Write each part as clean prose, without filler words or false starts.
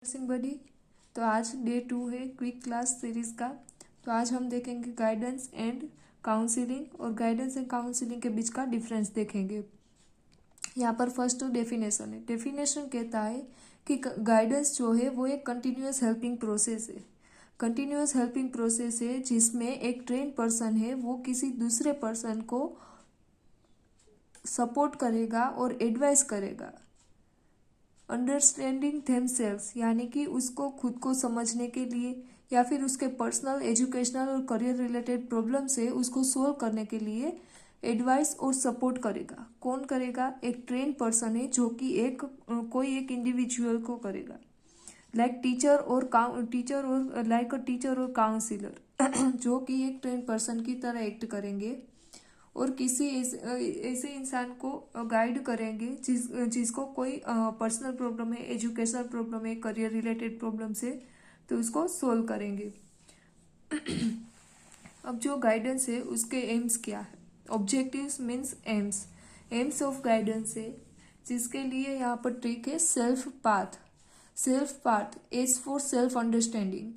सिंह बडी। तो आज डे 2 है क्विक क्लास सीरीज़ का। तो आज हम देखेंगे गाइडेंस एंड काउंसलिंग और गाइडेंस एंड काउंसलिंग के बीच का डिफरेंस देखेंगे। यहाँ पर फर्स्ट डेफिनेशन है। डेफिनेशन कहता है कि गाइडेंस जो है वो एक कंटिन्यूस हेल्पिंग प्रोसेस है। कंटिन्यूस हेल्पिंग प्रोसेस है जिसमें एक ट्रेन पर्सन है वो किसी दूसरे पर्सन को सपोर्ट करेगा और एडवाइस करेगा। अंडरस्टैंडिंग देमसेल्व्स यानी कि उसको खुद को समझने के लिए या फिर उसके पर्सनल, एजुकेशनल और करियर रिलेटेड प्रॉब्लम से उसको सोल्व करने के लिए एडवाइस और सपोर्ट करेगा। कौन करेगा? एक ट्रेन पर्सन है जो कि कोई एक इंडिविजुअल को करेगा। लाइक टीचर और काउंसिलर जो कि एक ट्रेन पर्सन की तरह एक्ट करेंगे और किसी ऐसे इंसान को गाइड करेंगे जिसको कोई पर्सनल प्रॉब्लम है, एजुकेशनल प्रॉब्लम है, करियर रिलेटेड प्रॉब्लम्स है, तो उसको सोल्व करेंगे। अब जो गाइडेंस है उसके एम्स क्या है? Objectives means aims of guidance है जिसके लिए यहाँ पर ट्रिक है self path as for self understanding.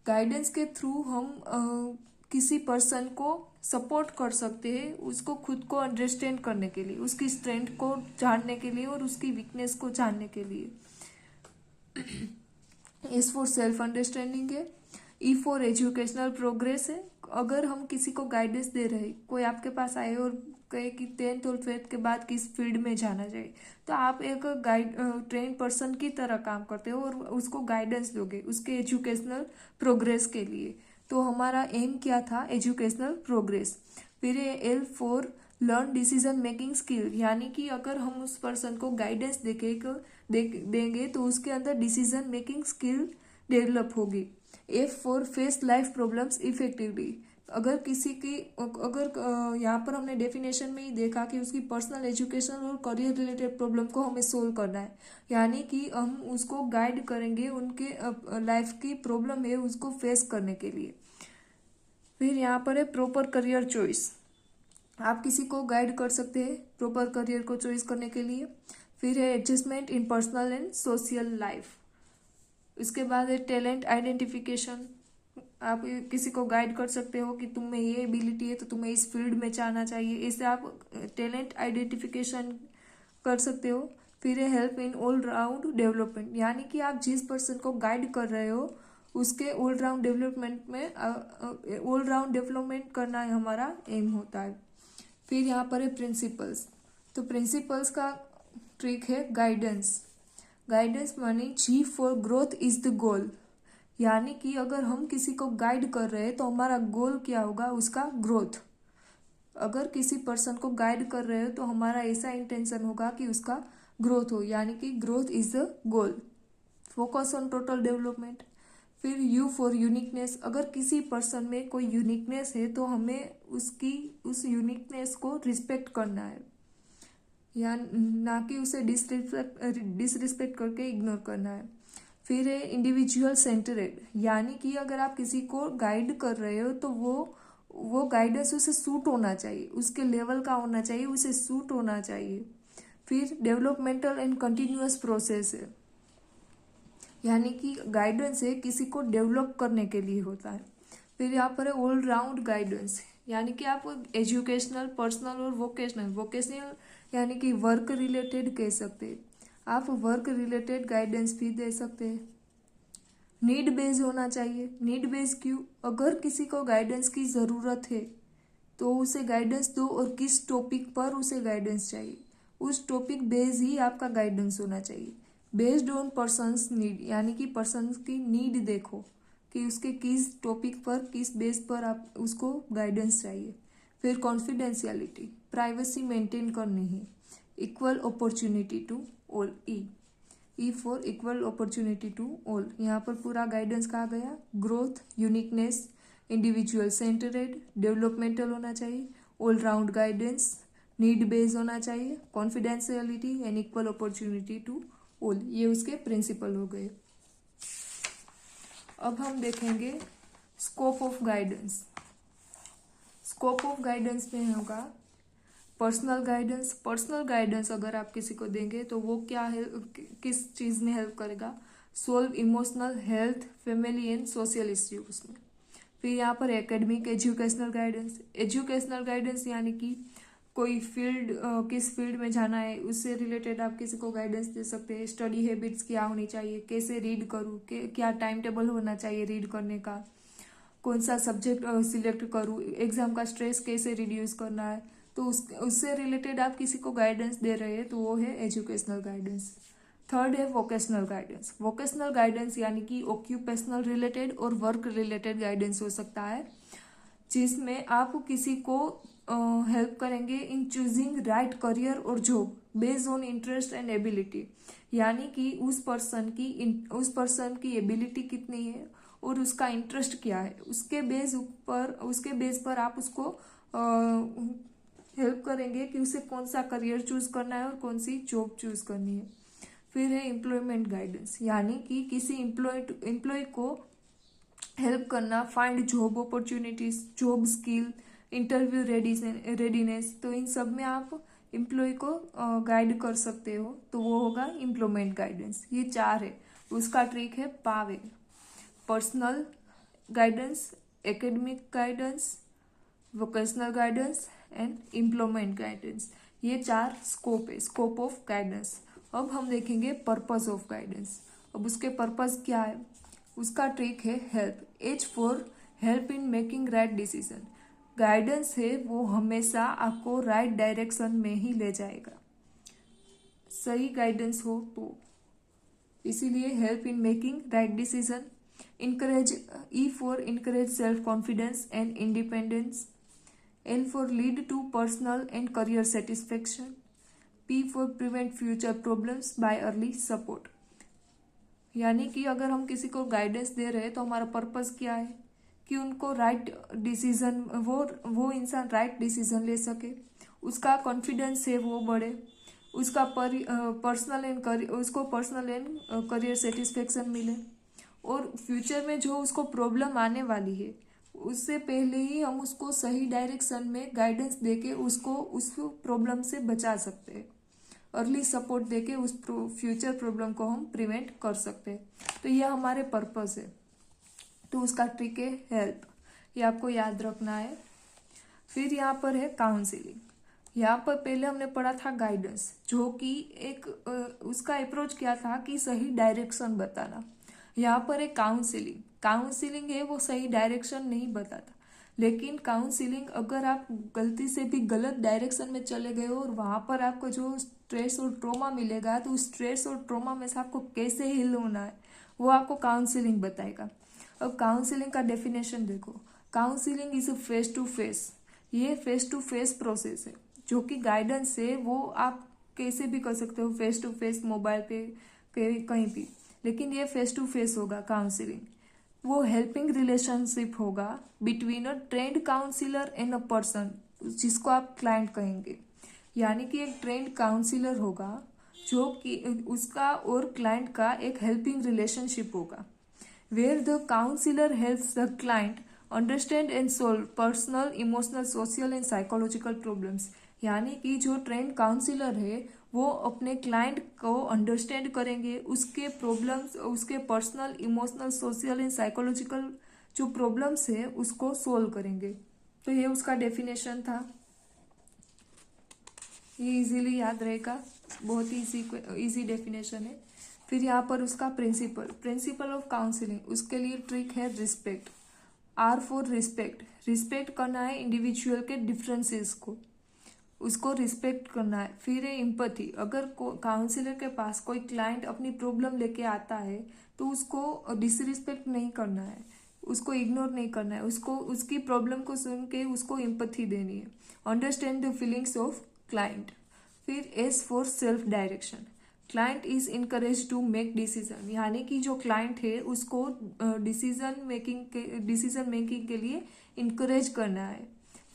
Guidance के थ्रू हम किसी पर्सन को सपोर्ट कर सकते हैं उसको खुद को अंडरस्टैंड करने के लिए, उसकी स्ट्रेंथ को जानने के लिए और उसकी वीकनेस को जानने के लिए। एस फॉर सेल्फ अंडरस्टैंडिंग है। ई फॉर एजुकेशनल प्रोग्रेस है। अगर हम किसी को गाइडेंस दे रहे, कोई आपके पास आए और कहे कि 10th और 12th के बाद किस फील्ड में जाना चाहिए, तो आप एक ट्रेन पर्सन की तरह काम करते हो और उसको गाइडेंस दोगे उसके एजुकेशनल प्रोग्रेस के लिए। तो हमारा एम क्या था? Educational progress. फिर L for learn decision making skill, यानी कि अगर हम उस पर्सन को गाइडेंस देंगे तो उसके अंदर डिसीजन मेकिंग स्किल डेवलप होगी। F for face life problems effectively. अगर यहाँ पर हमने डेफिनेशन में ही देखा कि उसकी पर्सनल, एजुकेशनल और करियर रिलेटेड प्रॉब्लम को हमें सोल्व करना है, यानी कि हम उसको गाइड करेंगे उनके लाइफ की प्रॉब्लम है उसको फेस करने के लिए। फिर यहाँ पर है प्रॉपर करियर चॉइस। आप किसी को गाइड कर सकते हैं प्रॉपर करियर को चॉइस करने के लिए। फिर है adjustment in personal and social life. उसके बाद है टैलेंट आइडेंटिफिकेशन। आप किसी को गाइड कर सकते हो कि तुम में ये एबिलिटी है तो तुम्हें इस फील्ड में जाना चाहिए, इससे आप टैलेंट आइडेंटिफिकेशन कर सकते हो। फिर है help in all round development, यानी कि आप जिस पर्सन को गाइड कर रहे हो उसके ऑल राउंड डेवलपमेंट करना हमारा एम होता है। फिर यहाँ पर है प्रिंसिपल्स। तो प्रिंसिपल्स का ट्रिक है गाइडेंस माने G for growth is the goal, यानी कि अगर हम किसी को गाइड कर रहे हैं तो हमारा गोल क्या होगा? उसका ग्रोथ। अगर किसी पर्सन को गाइड कर रहे हो तो हमारा ऐसा इंटेंशन होगा कि उसका ग्रोथ हो, यानी कि growth is the goal. Focus on total development. फिर यू फॉर यूनिकनेस। अगर किसी पर्सन में कोई यूनिकनेस है तो हमें उस यूनिकनेस को रिस्पेक्ट करना है, या ना कि उसे डिसरिस्पेक्ट करके इग्नोर करना है। फिर है इंडिविजुअल सेंटरेड, यानी कि अगर आप किसी को गाइड कर रहे हो तो वो गाइडेंस उसे सूट होना चाहिए, उसके लेवल का होना चाहिए, उसे सूट होना चाहिए। फिर डेवलपमेंटल एंड कंटिन्यूअस प्रोसेस है, यानी कि गाइडेंस है किसी को डेवलप करने के लिए होता है। फिर यहाँ पर है ऑल राउंड गाइडेंस, यानी कि आप एजुकेशनल, पर्सनल और वोकेशनल यानी कि वर्क रिलेटेड कह सकते हैं। आप वर्क रिलेटेड गाइडेंस भी दे सकते हैं। नीड बेस्ड होना चाहिए। नीड बेस्ड क्यों? अगर किसी को गाइडेंस की ज़रूरत है तो उसे गाइडेंस दो और किस टॉपिक पर उसे गाइडेंस चाहिए, उस टॉपिक बेस्ड ही आपका गाइडेंस होना चाहिए। बेस्ड ऑन पर्सन्स नीड, यानी कि पर्सन की नीड देखो कि उसके किस टॉपिक पर, किस बेस पर आप उसको गाइडेंस चाहिए। फिर कॉन्फिडेंशियलिटी, प्राइवेसी मेंटेन करनी है। Equal opportunity to all, E for equal opportunity to all. यहाँ पर पूरा गाइडेंस कहा गया। Growth, uniqueness, individual centred, developmental होना चाहिए, all round guidance, need based होना चाहिए, confidentiality and equal opportunity to all. ये उसके प्रिंसिपल हो गए। अब हम देखेंगे scope of guidance. Scope of guidance में होगा पर्सनल गाइडेंस अगर आप किसी को देंगे तो वो क्या है, किस चीज़ में हेल्प करेगा? Solve emotional, health, family and social issues में। फिर यहाँ पर academic educational guidance. Educational guidance यानी कि कोई फील्ड, किस फील्ड में जाना है उससे रिलेटेड आप किसी को गाइडेंस दे सकते हैं। स्टडी हैबिट्स क्या होनी चाहिए, कैसे रीड करूँ, क्या टाइम टेबल होना चाहिए रीड करने का, कौन सा सब्जेक्ट सिलेक्ट करूँ, एग्जाम का स्ट्रेस कैसे रिड्यूस करना है, तो उससे रिलेटेड आप किसी को गाइडेंस दे रहे हैं तो वो है एजुकेशनल गाइडेंस। थर्ड है वोकेशनल गाइडेंस। वोकेशनल गाइडेंस यानी कि ऑक्यूपेशनल रिलेटेड और वर्क रिलेटेड गाइडेंस हो सकता है, जिसमें आप किसी को हेल्प करेंगे इन चूजिंग राइट करियर और job based on interest and ability. यानी कि उस पर्सन की एबिलिटी कितनी है और उसका इंटरेस्ट क्या है, उसके बेस पर आप उसको हेल्प करेंगे कि उसे कौन सा करियर चूज करना है और कौन सी जॉब चूज करनी है। फिर है एम्प्लॉयमेंट गाइडेंस, यानी कि किसी एम्प्लॉय को हेल्प करना, find job opportunities, job skill, interview readiness, तो इन सब में आप एम्प्लॉय को गाइड कर सकते हो, तो वो होगा एम्प्लॉयमेंट गाइडेंस। ये 4 है। उसका ट्रिक है पावे, personal guidance, academic guidance, vocational guidance and employment guidance. ये 4 स्कोप है, स्कोप ऑफ गाइडेंस। अब हम देखेंगे पर्पस ऑफ गाइडेंस। अब उसके पर्पस क्या है, उसका ट्रिक है help, H for help in making right decision. Guidance है वो हमेशा आपको राइट डायरेक्शन में ही ले जाएगा, सही गाइडेंस हो तो, इसीलिए help in making right decision. Encourage, E for encourage self confidence and independence. L for lead to personal and career satisfaction. P for prevent future problems by early support. यानी कि अगर हम किसी को गाइडेंस दे रहे हैं तो हमारा पर्पस क्या है कि उनको राइट डिसीजन, वो इंसान राइट डिसीजन ले सके, उसका कॉन्फिडेंस है वो बढ़े, उसका पर्सनल एंड करियर सेटिस्फेक्शन मिले, और फ्यूचर में जो उसको प्रॉब्लम आने वाली है उससे पहले ही हम उसको सही डायरेक्शन में गाइडेंस देके उसको उस प्रॉब्लम से बचा सकते हैं। अर्ली सपोर्ट देके उस फ्यूचर प्रॉब्लम को हम प्रिवेंट कर सकते हैं। तो ये हमारे पर्पस है। तो उसका ट्रिक है हेल्प, ये आपको याद रखना है। फिर यहाँ पर है काउंसिलिंग। यहाँ पर पहले हमने पढ़ा था गाइडेंस, जो कि एक उसका अप्रोच क्या था कि सही डायरेक्शन बताना। यहाँ पर है काउंसिलिंग। काउंसिलिंग है वो सही डायरेक्शन नहीं बताता, लेकिन काउंसिलिंग अगर आप गलती से भी गलत डायरेक्शन में चले गए हो और वहाँ पर आपको जो स्ट्रेस और ट्रॉमा मिलेगा, तो उस स्ट्रेस और ट्रॉमा में से आपको कैसे हील होना है वो आपको काउंसिलिंग बताएगा। अब काउंसिलिंग का डेफिनेशन देखो, counselling is face to face, ये फेस टू फेस प्रोसेस है, जो कि गाइडेंस है वो आप कैसे भी कर सकते हो, फेस टू फेस, मोबाइल पे कहीं भी, लेकिन ये फेस टू फेस होगा काउंसिलिंग। वो हेल्पिंग रिलेशनशिप होगा between a trend counsellor and a person, जिसको आप क्लाइंट कहेंगे। यानी कि एक ट्रेंड काउंसिलर होगा जो कि उसका और क्लाइंट का एक हेल्पिंग रिलेशनशिप होगा, where the counselor helps the client understand and solve personal, emotional, social and psychological problems। यानी कि जो ट्रेंड काउंसिलर है वो अपने क्लाइंट को अंडरस्टैंड करेंगे, उसके प्रॉब्लम्स, उसके personal, emotional, social and psychological जो प्रॉब्लम्स है उसको सोल्व करेंगे। तो ये उसका डेफिनेशन था, ये इजीली याद रहेगा, बहुत ही इजी डेफिनेशन है। फिर यहाँ पर उसका प्रिंसिपल ऑफ काउंसिलिंग, उसके लिए ट्रिक है respect, R for respect. Respect करना है इंडिविजुअल के डिफरेंसेस को, उसको रिस्पेक्ट करना है। फिर है एम्पैथी, अगर काउंसिलर के पास कोई क्लाइंट अपनी प्रॉब्लम लेके आता है तो उसको डिसरिस्पेक्ट नहीं करना है, उसको इग्नोर नहीं करना है, उसको उसकी प्रॉब्लम को सुन के उसको एम्पैथी देनी है। Understand the feelings of client. फिर S for self direction, client is encourage to make decision, यानी कि जो क्लाइंट है उसको डिसीजन मेकिंग के लिए इनकरेज करना है।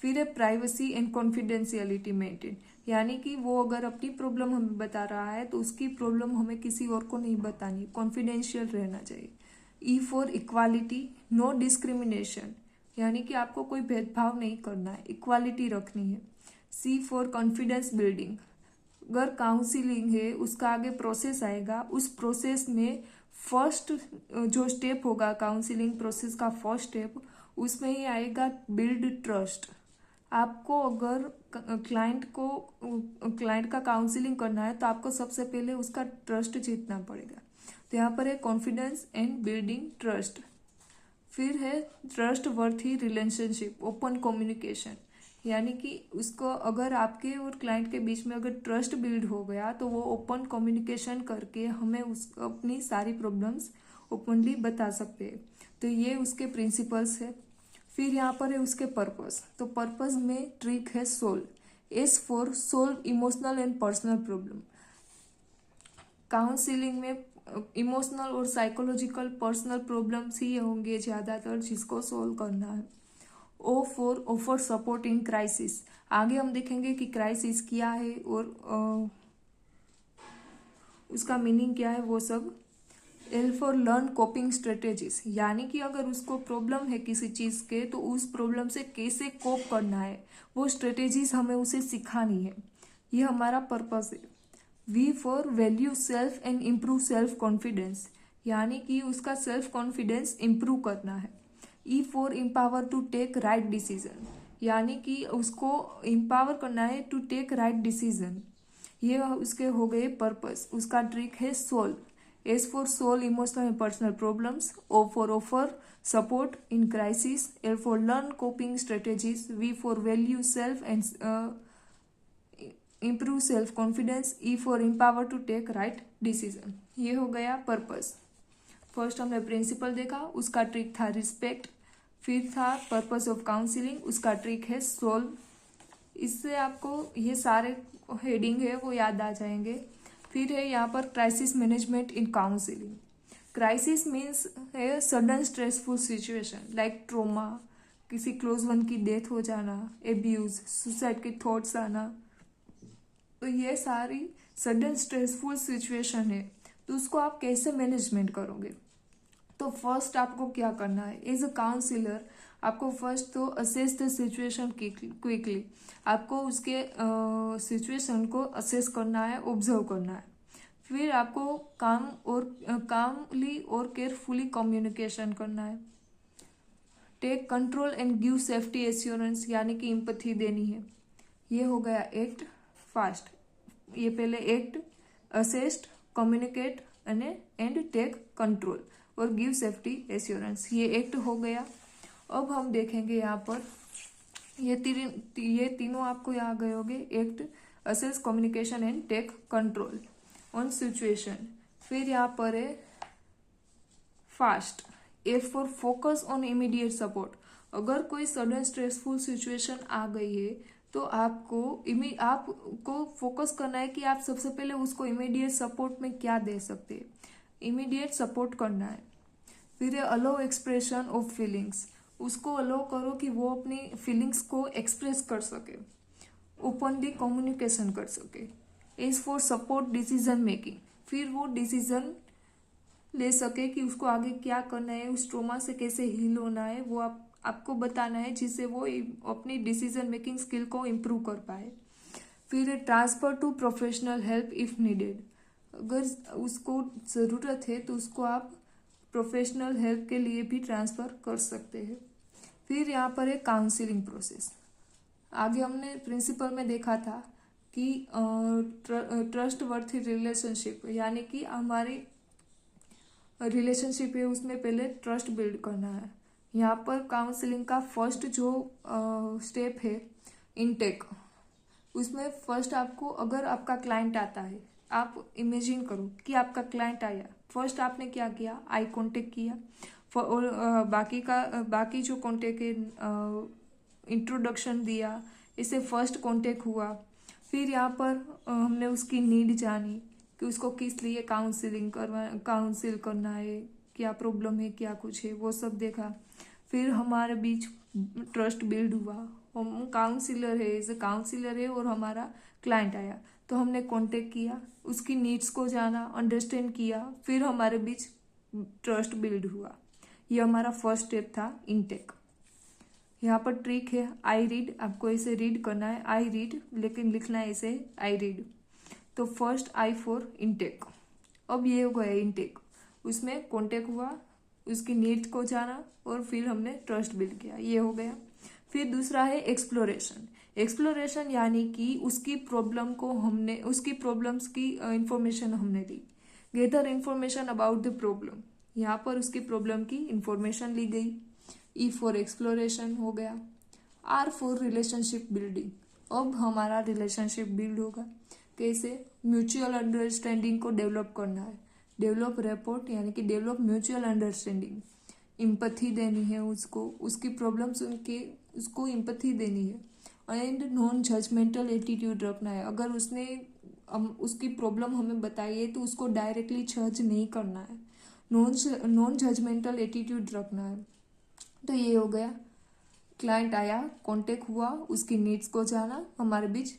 फिर है प्राइवेसी एंड कॉन्फिडेंशियलिटी मेंटेन, यानी कि वो अगर अपनी प्रॉब्लम हमें बता रहा है तो उसकी प्रॉब्लम हमें किसी और को नहीं बतानी, कॉन्फिडेंशियल रहना चाहिए। E for equality, no discrimination, यानी कि आपको कोई भेदभाव नहीं करना है, इक्वालिटी रखनी है। सी फॉर कॉन्फिडेंस बिल्डिंग, अगर काउंसिलिंग है उसका आगे प्रोसेस आएगा, उस प्रोसेस में फर्स्ट जो स्टेप होगा काउंसलिंग प्रोसेस का फर्स्ट स्टेप, उसमें ही आएगा बिल्ड ट्रस्ट। आपको अगर क्लाइंट का काउंसलिंग करना है तो आपको सबसे पहले उसका ट्रस्ट जीतना पड़ेगा। तो यहाँ पर है कॉन्फिडेंस एंड बिल्डिंग ट्रस्ट। फिर है trust worthy relationship, open communication, यानी कि उसको अगर आपके और क्लाइंट के बीच में अगर ट्रस्ट बिल्ड हो गया तो वो ओपन कम्युनिकेशन करके हमें अपनी सारी प्रॉब्लम्स ओपनली बता सकते हैं। तो ये उसके प्रिंसिपल्स है। फिर यहाँ पर है उसके पर्पस। तो पर्पस में ट्रिक है solve, S for solve emotional and personal problem. Counselling में इमोशनल और साइकोलॉजिकल पर्सनल प्रॉब्लम्स ही होंगे ज़्यादातर जिसको सोल्व करना है। O for offer support in crisis. आगे हम देखेंगे कि क्राइसिस क्या है और उसका मीनिंग क्या है वो सब। L for learn coping strategies, यानी कि अगर उसको प्रॉब्लम है किसी चीज़ के तो उस प्रॉब्लम से कैसे कोप करना है वो स्ट्रेटेजीज हमें उसे सिखानी है, ये हमारा पर्पस है। V for value self and improve self confidence, यानी कि उसका सेल्फ कॉन्फिडेंस इम्प्रूव करना है। E for empower to take right decision, यानी कि उसको एम्पावर करना है टू टेक राइट डिसीजन, ये उसके हो गए पर्पस। उसका ट्रिक है solve, S for solve emotional and personal problems, O for offer support in crisis, L for learn coping strategies, V for value self and improve self confidence, E for empower to take right decision. ये हो गया purpose. First हमने principal देखा, उसका trick था respect. फिर था purpose of counselling, उसका ट्रिक है सोल्व। इससे आपको ये सारे हेडिंग है वो याद आ जाएंगे। फिर है यहाँ पर crisis management in counselling. Crisis means है sudden stressful situation like trauma, किसी क्लोज वन की डेथ हो जाना, एब्यूज, सुसाइड के थॉट्स आना, तो ये सारी सडन स्ट्रेसफुल सिचुएशन है। तो उसको आप कैसे मैनेजमेंट करोगे? तो फर्स्ट आपको क्या करना है एज अ काउंसलर, आपको फर्स्ट तो असेस द सिचुएशन क्विकली, आपको उसके सिचुएशन को असेस करना है, ऑब्जर्व करना है। फिर आपको कामली और केयरफुली कम्युनिकेशन करना है। Take control and give safety assurance, यानी कि एम्पैथी देनी है। ये हो गया एक्ट फास्ट। ये पहले act, assessed, communicate and take control और गिव सेफ्टी एश्योरेंस, ये एक्ट हो गया। अब हम देखेंगे यहाँ पर ये तीनों आपको यहाँ गए होंगे, act, assess, communication and take control on situation. फिर यहाँ पर है fast, F for focus on immediate support. अगर कोई सडन स्ट्रेसफुल सिचुएशन आ गई है तो आपको फोकस करना है कि आप सबसे पहले उसको इमीडिएट सपोर्ट में क्या दे सकते हैं, इमीडिएट सपोर्ट करना है। फिर है अलो एक्सप्रेशन ऑफ फीलिंग्स, उसको अलो करो कि वो अपनी फीलिंग्स को एक्सप्रेस कर सके, ओपनली कम्युनिकेशन कर सके। H for support decision making, फिर वो डिसीजन ले सके कि उसको आगे क्या करना है, उस ट्रोमा से कैसे हील होना है, वो आपको बताना है जिससे वो अपनी डिसीजन मेकिंग स्किल को इम्प्रूव कर पाए। फिर transfer to professional help if needed, अगर उसको ज़रूरत है तो उसको आप प्रोफेशनल हेल्प के लिए भी ट्रांसफ़र कर सकते हैं। फिर यहाँ पर है काउंसलिंग प्रोसेस। आगे हमने प्रिंसिपल में देखा था कि ट्रस्ट वर्थी रिलेशनशिप, यानी कि हमारी रिलेशनशिप है उसमें पहले ट्रस्ट बिल्ड करना है। यहाँ पर काउंसलिंग का फर्स्ट जो स्टेप है इनटेक, उसमें फर्स्ट आपको, अगर आपका क्लाइंट आता है, आप इमेजिन करो कि आपका क्लाइंट आया, फर्स्ट आपने क्या किया, आई कांटेक्ट किया और बाकी जो कांटेक्ट है इंट्रोडक्शन दिया, इसे फर्स्ट कांटेक्ट हुआ। फिर यहाँ पर हमने उसकी नीड जानी कि उसको किस लिए काउंसिल करना है, क्या प्रॉब्लम है, क्या कुछ है, वो सब देखा। फिर हमारे बीच ट्रस्ट बिल्ड हुआ, हम काउंसिलर है, एज ए काउंसिलर है और हमारा क्लाइंट आया तो हमने कांटेक्ट किया, उसकी नीड्स को जाना, अंडरस्टैंड किया, फिर हमारे बीच ट्रस्ट बिल्ड हुआ। ये हमारा फर्स्ट स्टेप था इनटेक। यहाँ पर ट्रिक है आई रीड, आपको इसे रीड करना है, आई रीड, लेकिन लिखना है इसे आई रीड। तो फर्स्ट आई फॉर इनटेक। अब ये हो गया इनटेक। उसमें कांटेक्ट हुआ, उसकी नीड्स को जाना और फिर हमने ट्रस्ट बिल्ड किया, ये हो गया। फिर दूसरा है एक्सप्लोरेशन। एक्सप्लोरेशन यानी कि उसकी प्रॉब्लम को हमने, उसकी प्रॉब्लम्स की इंफॉर्मेशन हमने ली। Gather information about the problem, यहाँ पर उसकी प्रॉब्लम की इंफॉर्मेशन ली गई। ई फॉर एक्सप्लोरेशन हो गया। आर फॉर रिलेशनशिप बिल्डिंग, अब हमारा रिलेशनशिप बिल्ड होगा। कैसे? म्यूचुअल अंडरस्टैंडिंग को डेवलप करना है। डेवलप रेपोर्ट यानी कि डेवलप म्यूचुअल अंडरस्टैंडिंग। इम्पथी देनी है उसको, उसकी प्रॉब्लम सुन के उसको इम्पथी देनी है। एंड नॉन जजमेंटल एटीट्यूड रखना है। अगर उसने उसकी प्रॉब्लम हमें बताई है तो उसको डायरेक्टली जज नहीं करना है, नॉन जजमेंटल एटीट्यूड रखना है। तो ये हो गया। क्लाइंट आया, कांटेक्ट हुआ, उसकी नीड्स को जाना, हमारे बीच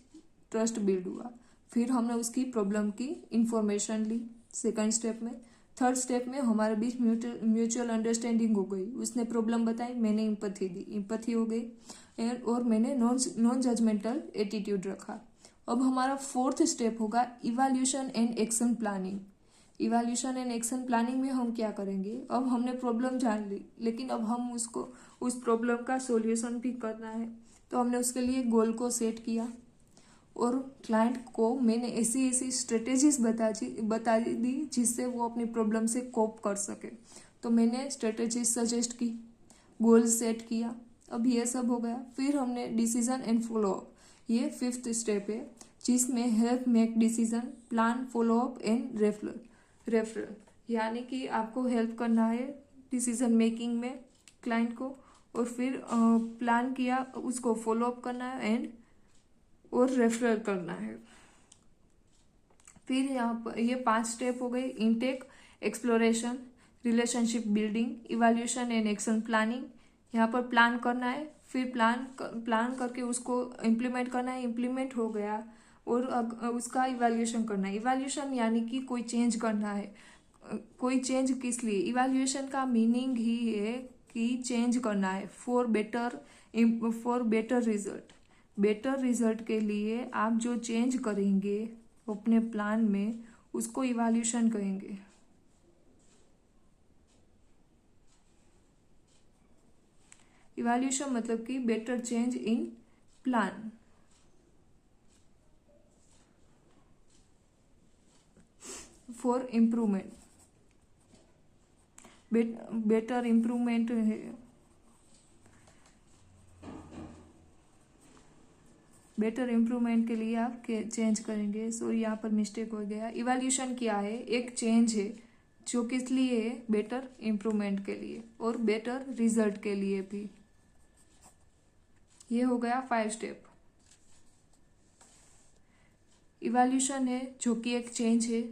ट्रस्ट बिल्ड हुआ। फिर हमने उसकी प्रॉब्लम की इंफॉर्मेशन ली सेकंड स्टेप में। थर्ड स्टेप में हमारे बीच म्यूचुअल अंडरस्टैंडिंग हो गई। उसने प्रॉब्लम बताई, मैंने इम्पथी दी, इम्पथी हो गई और मैंने नॉन जजमेंटल एटीट्यूड रखा। अब हमारा फोर्थ स्टेप होगा evaluation and action planning. Evaluation and action planning में हम क्या करेंगे? अब हमने प्रॉब्लम जान ली, लेकिन अब हम उसको उस प्रॉब्लम का सॉल्यूशन भी करना है। तो हमने उसके लिए गोल को सेट किया और क्लाइंट को मैंने ऐसी ऐसी स्ट्रेटेजीज बता दी जिससे वो अपनी प्रॉब्लम से कोप कर सके। तो मैंने स्ट्रेटेजीज सजेस्ट की, गोल सेट किया। अब ये सब हो गया। फिर हमने डिसीजन एंड फॉलो अप, ये फिफ्थ स्टेप है, जिसमें help make decision, plan, follow up and referral. यानी कि आपको हेल्प करना है डिसीजन मेकिंग में क्लाइंट को, और फिर प्लान किया, उसको फॉलो अप करना है एंड और रेफरल करना है। फिर यहाँ पर ये 5 स्टेप हो गए। Intake, exploration, relationship building, evaluation and action planning. यहाँ पर प्लान करना है, फिर प्लान करके उसको इम्प्लीमेंट करना है, इम्प्लीमेंट हो गया और उसका इवैल्यूएशन करना है। इवैल्यूएशन यानी कि कोई चेंज करना है। कोई चेंज किस लिए? इवैल्यूएशन का मीनिंग ही है कि चेंज करना है for better result. Better result के लिए आप जो चेंज करेंगे अपने प्लान में, उसको इवैल्यूएशन कहेंगे। इवैल्यूएशन मतलब कि better change in plan. For improvement, better improvement है। बेटर इम्प्रूवमेंट के लिए आप चेंज करेंगे। सॉरी, यहाँ पर मिस्टेक हो गया। इवैल्यूएशन क्या है? एक चेंज है जो किस लिए है? बेटर इम्प्रूवमेंट के लिए और बेटर रिजल्ट के लिए भी। ये हो गया 5 स्टेप। इवैल्यूएशन है जो कि एक चेंज है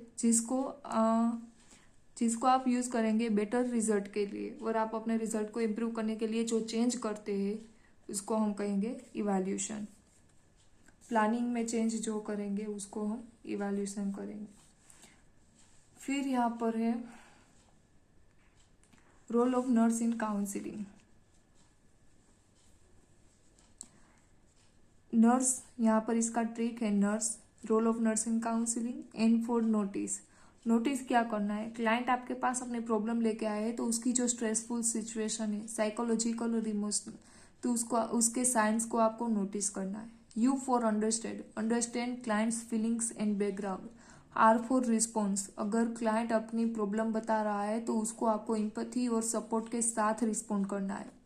जिसको आप यूज करेंगे बेटर रिजल्ट के लिए, और आप अपने रिजल्ट को इम्प्रूव करने के लिए जो चेंज करते हैं उसको हम कहेंगे इवैल्यूएशन। प्लानिंग में चेंज जो करेंगे उसको हम इवैल्यूएशन करेंगे। फिर यहाँ पर है role of nurse in counselling. Nurse, यहाँ पर इसका ट्रिक है nurse, role of nurse in counselling. N for notice, notice क्या करना है? क्लाइंट आपके पास अपनी प्रॉब्लम लेके आए हैं तो उसकी जो स्ट्रेसफुल सिचुएशन है, साइकोलॉजिकल और इमोशनल, तो उसके साइंस को आपको नोटिस करना है। U for understand, understand clients feelings and background. R for response, अगर क्लाइंट अपनी प्रॉब्लम बता रहा है तो उसको आपको इम्पैथी और सपोर्ट के साथ रिस्पॉन्ड करना है।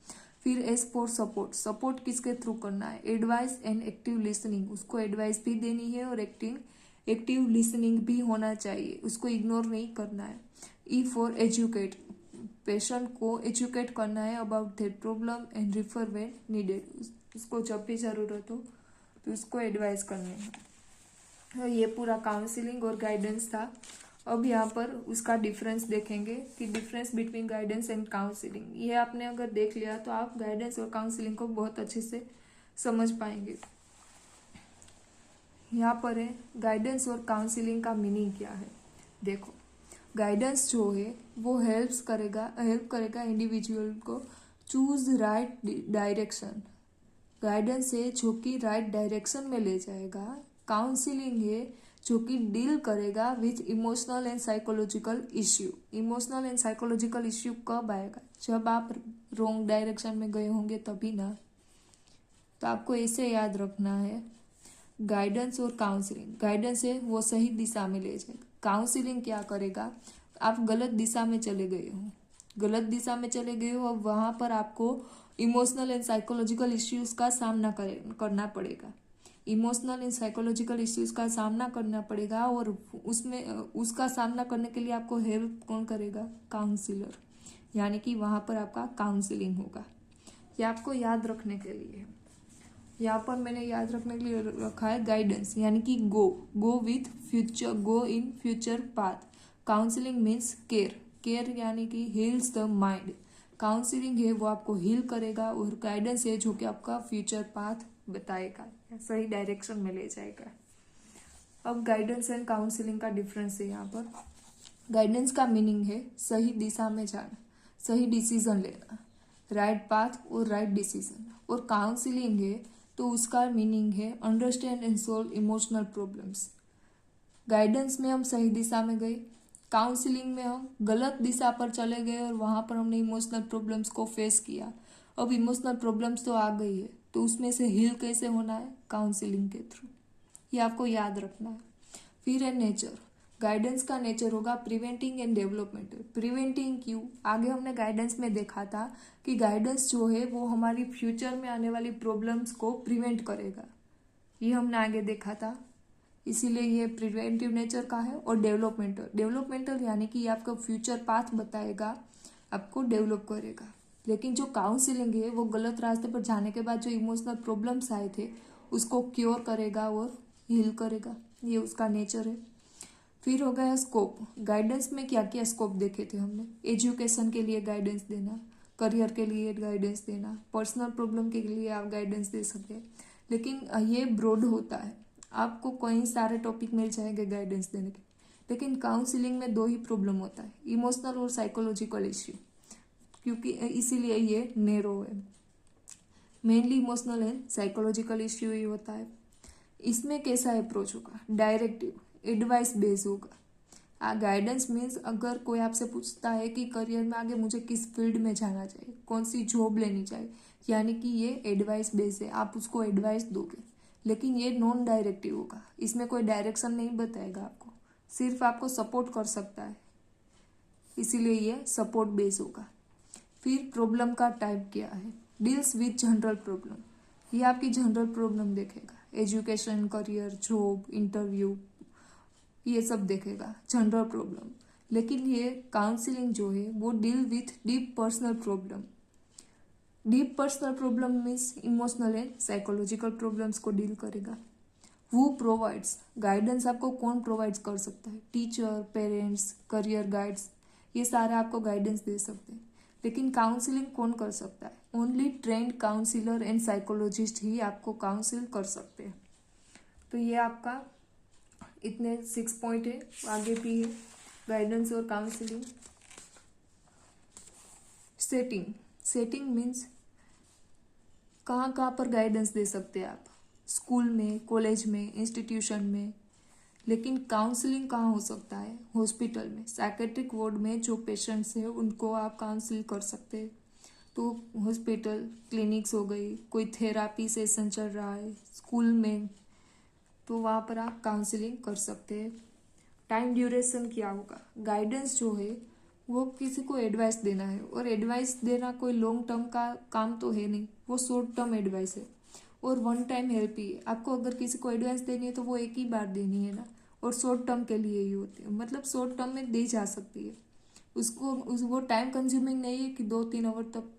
फिर एस फॉर सपोर्ट, सपोर्ट किसके थ्रू करना है? एडवाइस एंड एक्टिव लिसनिंग, उसको एडवाइस भी देनी है और एक्टिव लिसनिंग भी होना चाहिए, उसको इग्नोर नहीं करना है। ई फॉर एजुकेट, पेशेंट को एजुकेट करना है about that problem and refer when needed, उसको जब भी ज़रूरत हो तो उसको एडवाइस करनी है। तो ये पूरा काउंसलिंग और गाइडेंस था। अब यहाँ पर उसका डिफरेंस देखेंगे कि difference between guidance and counselling. ये आपने अगर देख लिया तो आप गाइडेंस और काउंसलिंग को बहुत अच्छे से समझ पाएंगे। यहाँ पर है गाइडेंस और काउंसलिंग का मीनिंग क्या है। देखो, गाइडेंस जो है वो हेल्प करेगा इंडिविजुअल को चूज राइट डायरेक्शन। गाइडेंस है जो कि राइट डायरेक्शन में ले जाएगा। काउंसलिंग है जो कि डील करेगा with emotional and psychological issue. Emotional and psychological issue कब आएगा? जब आप रॉन्ग डायरेक्शन में गए होंगे तभी ना। तो आपको ऐसे याद रखना है, गाइडेंस और काउंसलिंग। गाइडेंस है वो सही दिशा में ले जाएगा। काउंसलिंग क्या करेगा? आप गलत दिशा में चले गए हो, गलत दिशा में चले गए हो, अब वहां पर आपको इमोशनल एंड साइकोलॉजिकल इश्यूज का सामना करना पड़ेगा। इमोशनल एंड साइकोलॉजिकल इश्यूज का सामना करना पड़ेगा, और उसमें उसका सामना करने के लिए आपको हेल्प कौन करेगा? काउंसिलर। यानी कि वहां पर आपका काउंसलिंग होगा। ये आपको याद रखने के लिए है। यहाँ पर मैंने याद रखने के लिए रखा है गाइडेंस, यानी कि go with future, go in future path. Counselling means care, care यानी कि हील्स द माइंड। काउंसलिंग है वो आपको हील करेगा, और गाइडेंस है जो कि आपका फ्यूचर पाथ बताएगा, सही डायरेक्शन में ले जाएगा। अब गाइडेंस एंड काउंसलिंग का डिफरेंस है यहाँ पर। गाइडेंस का मीनिंग है सही दिशा में जाना, सही डिसीजन लेना, राइट पाथ और राइट डिसीजन। और काउंसलिंग है तो उसका मीनिंग है understand and solve emotional problems. Guidance में हम सही दिशा में गए, काउंसलिंग में हम गलत दिशा पर चले गए और वहां पर हमने इमोशनल प्रॉब्लम्स को फेस किया। अब इमोशनल प्रॉब्लम्स तो आ गई है, तो उसमें से हील कैसे होना है? काउंसलिंग के थ्रू। ये आपको याद रखना है। फिर है नेचर। गाइडेंस का नेचर होगा प्रिवेंटिंग एंड डेवलपमेंटल। प्रिवेंटिंग क्यों? आगे हमने गाइडेंस में देखा था कि गाइडेंस जो है वो हमारी फ्यूचर में आने वाली प्रॉब्लम्स को प्रिवेंट करेगा, ये हमने आगे देखा था, इसीलिए ये प्रिवेंटिव नेचर का है। और डेवलपमेंटल, डेवलपमेंटल यानी कि आपका फ्यूचर पाथ बताएगा, आपको डेवलप करेगा। लेकिन जो काउंसलिंग है वो गलत रास्ते पर जाने के बाद जो इमोशनल प्रॉब्लम्स आए थे उसको क्योर करेगा और हील करेगा, ये उसका नेचर है। फिर हो गया स्कोप। गाइडेंस में क्या क्या स्कोप देखे थे हमने? एजुकेशन के लिए गाइडेंस देना, करियर के लिए गाइडेंस देना, पर्सनल प्रॉब्लम के लिए आप गाइडेंस दे सकते हैं। लेकिन ये ब्रॉड होता है, आपको कई सारे टॉपिक मिल जाएंगे गाइडेंस देने के। लेकिन काउंसलिंग में दो ही प्रॉब्लम होता है, इमोशनल और साइकोलॉजिकल इश्यू, क्योंकि इसीलिए ये नैरो है। Mainly emotional and psychological issue ही होता है। इसमें कैसा अप्रोच होगा? डायरेक्टिव, एडवाइस बेस होगा। गाइडेंस मीन्स अगर कोई आपसे पूछता है कि करियर में आगे मुझे किस फील्ड में जाना चाहिए, कौन सी जॉब लेनी चाहिए, यानी कि ये एडवाइस बेस है, आप उसको एडवाइस दोगे। लेकिन ये नॉन डायरेक्टिव होगा, इसमें कोई डायरेक्शन नहीं बताएगा आपको, सिर्फ आपको सपोर्ट कर सकता है, इसीलिए ये सपोर्ट बेस होगा। फिर प्रॉब्लम का टाइप क्या है? डील्स विथ जनरल प्रॉब्लम, ये आपकी जनरल प्रॉब्लम देखेगा, एजुकेशन, करियर, जॉब, इंटरव्यू, ये सब देखेगा, जनरल प्रॉब्लम। लेकिन ये काउंसलिंग जो है वो deal with deep personal problem. Deep personal problem means emotional and psychological problems को डील करेगा। हु प्रोवाइड्स, गाइडेंस आपको कौन प्रोवाइड कर सकता है? टीचर, पेरेंट्स, करियर गाइड्स, ये सारे आपको गाइडेंस दे सकते हैं। लेकिन काउंसलिंग कौन कर सकता है? Only trained counsellor and psychologist ही आपको काउंसिल कर सकते हैं। तो ये आपका इतने 6 पॉइंट है, आगे भी है गाइडेंस और काउंसलिंग। सेटिंग, सेटिंग मीन्स कहाँ कहाँ पर गाइडेंस दे सकते हैं आप? स्कूल में, कॉलेज में, इंस्टीट्यूशन में। लेकिन काउंसलिंग कहाँ हो सकता है? हॉस्पिटल में, साइकेट्रिक वार्ड में जो पेशेंट्स हैं उनको आप काउंसिल कर सकते हैं। तो हॉस्पिटल, क्लिनिक्स हो गई, कोई थेरापी सेशन चल रहा है स्कूल में, तो वहाँ पर आप काउंसलिंग कर सकते हैं। टाइम ड्यूरेशन क्या होगा? गाइडेंस जो है वो किसी को एडवाइस देना है, और एडवाइस देना कोई लॉन्ग टर्म का काम तो है नहीं, वो शॉर्ट टर्म एडवाइस है और वन टाइम हेल्प ही है। आपको अगर किसी को एडवाइस देनी है तो वो एक ही बार देनी है ना, और शॉर्ट टर्म के लिए ही होती है, मतलब शॉर्ट टर्म में दी जा सकती है उसको। वो टाइम कंज्यूमिंग नहीं है कि 2-3 आवर तक,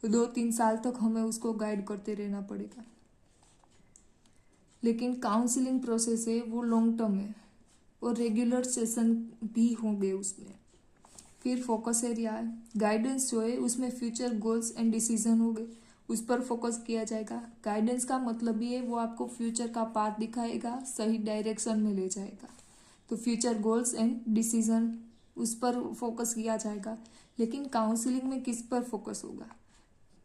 2-3 साल तक हमें उसको गाइड करते रहना पड़ेगा। लेकिन काउंसलिंग प्रोसेस है वो लॉन्ग टर्म है, और रेगुलर सेशन भी होंगे उसमें। फिर फोकस एरिया है, गाइडेंस जो है उसमें फ्यूचर गोल्स एंड डिसीजन होंगे, उस पर फोकस किया जाएगा। गाइडेंस का मतलब ये है वो आपको फ्यूचर का पाथ दिखाएगा, सही डायरेक्शन में ले जाएगा। तो फ्यूचर गोल्स एंड डिसीजन, उस पर फोकस किया जाएगा। लेकिन काउंसलिंग में किस पर फोकस होगा?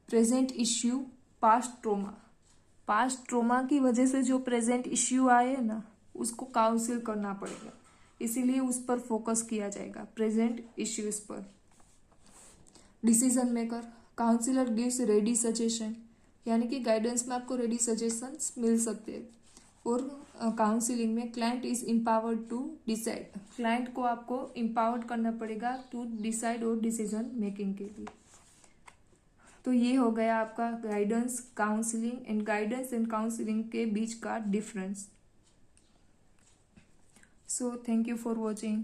Present issue, past trauma. Past trauma की वजह से जो प्रेजेंट इश्यू आए हैं ना, उसको काउंसिल करना पड़ेगा, इसीलिए उस पर फोकस किया जाएगा, प्रेजेंट इश्यूज पर। Decision maker, counsellor gives ready suggestion, यानी कि गाइडेंस में आपको रेडी सजेशंस मिल सकते हैं। और काउंसिलिंग में client is empowered to decide, client को आपको एम्पावर्ड करना पड़ेगा टू डिसाइड और डिसीजन मेकिंग के लिए। तो ये हो गया आपका guidance, counselling and guidance and counselling के बीच का difference. So thank you for watching.